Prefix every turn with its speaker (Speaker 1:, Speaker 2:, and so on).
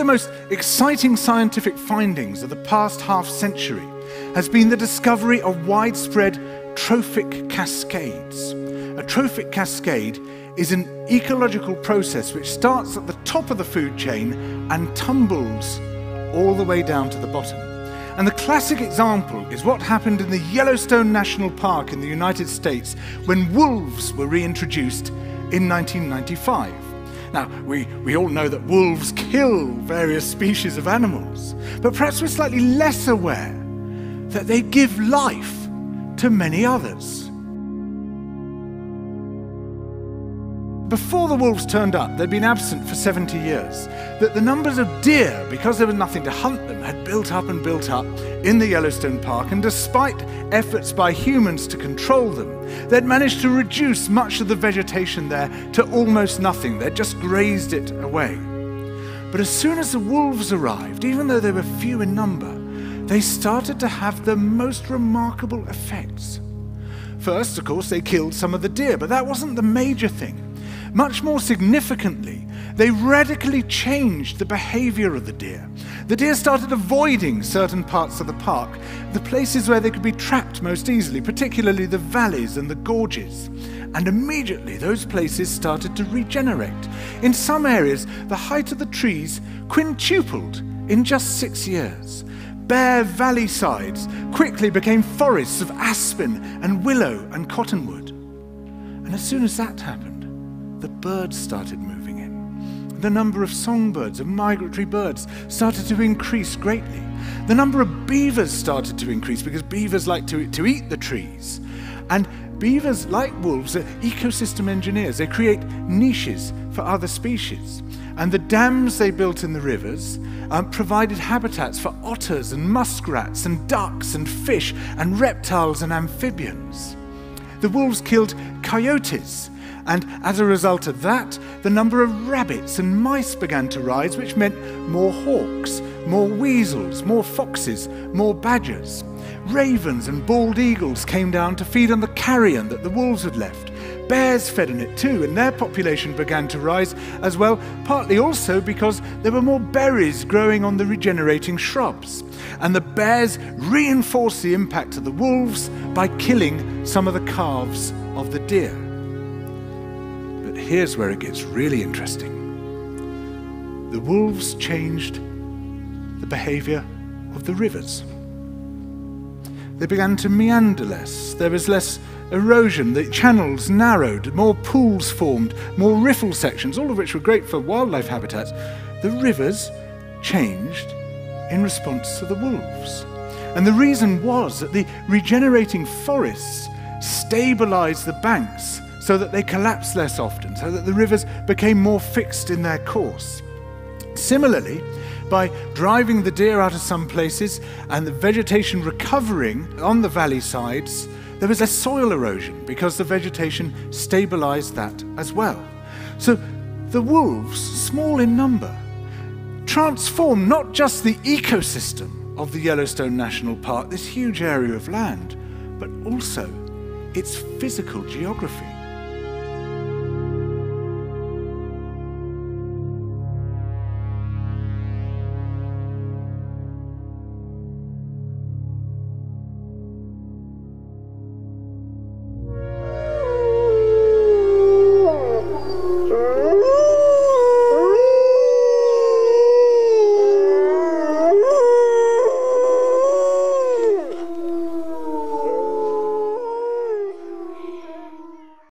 Speaker 1: the most exciting scientific findings of the past half-century has been the discovery of widespread trophic cascades. A trophic cascade is an ecological process which starts at the top of the food chain and tumbles all the way down to the bottom. And the classic example is what happened in the Yellowstone National Park in the United States when wolves were reintroduced in 1995. Now, we all know that wolves kill various species of animals, but perhaps we're slightly less aware that they give life to many others. Before the wolves turned up, they'd been absent for 70 years. That the numbers of deer, because there was nothing to hunt them, had built up and built up in the Yellowstone Park, and despite efforts by humans to control them, they'd managed to reduce much of the vegetation there to almost nothing. They'd just grazed it away. But as soon as the wolves arrived, even though they were few in number, they started to have the most remarkable effects. First, of course, they killed some of the deer, but that wasn't the major thing. Much more significantly, they radically changed the behavior of the deer. The deer started avoiding certain parts of the park, the places where they could be trapped most easily, particularly the valleys and the gorges. And immediately those places started to regenerate. In some areas, the height of the trees quintupled in just 6 years. Bare valley sides quickly became forests of aspen and willow and cottonwood. And as soon as that happened, the birds started moving in. The number of songbirds, of migratory birds, started to increase greatly. The number of beavers started to increase because beavers like to eat the trees. And beavers, like wolves, are ecosystem engineers. They create niches for other species. And the dams they built in the rivers provided habitats for otters and muskrats and ducks and fish and reptiles and amphibians. The wolves killed coyotes, and as a result of that, the number of rabbits and mice began to rise, which meant more hawks, more weasels, more foxes, more badgers. Ravens and bald eagles came down to feed on the carrion that the wolves had left. Bears fed on it too, and their population began to rise as well, partly also because there were more berries growing on the regenerating shrubs. And the bears reinforced the impact of the wolves by killing some of the calves of the deer. But here's where it gets really interesting. The wolves changed the behavior of the rivers. They began to meander less. There was less erosion. The channels narrowed, more pools formed, more riffle sections, all of which were great for wildlife habitats. The rivers changed in response to the wolves. And the reason was that the regenerating forests stabilized the banks so that they collapsed less often, so that the rivers became more fixed in their course. Similarly, by driving the deer out of some places and the vegetation recovering on the valley sides, there was less soil erosion because the vegetation stabilized that as well. So the wolves, small in number, transformed not just the ecosystem of the Yellowstone National Park, this huge area of land, but also its physical geography.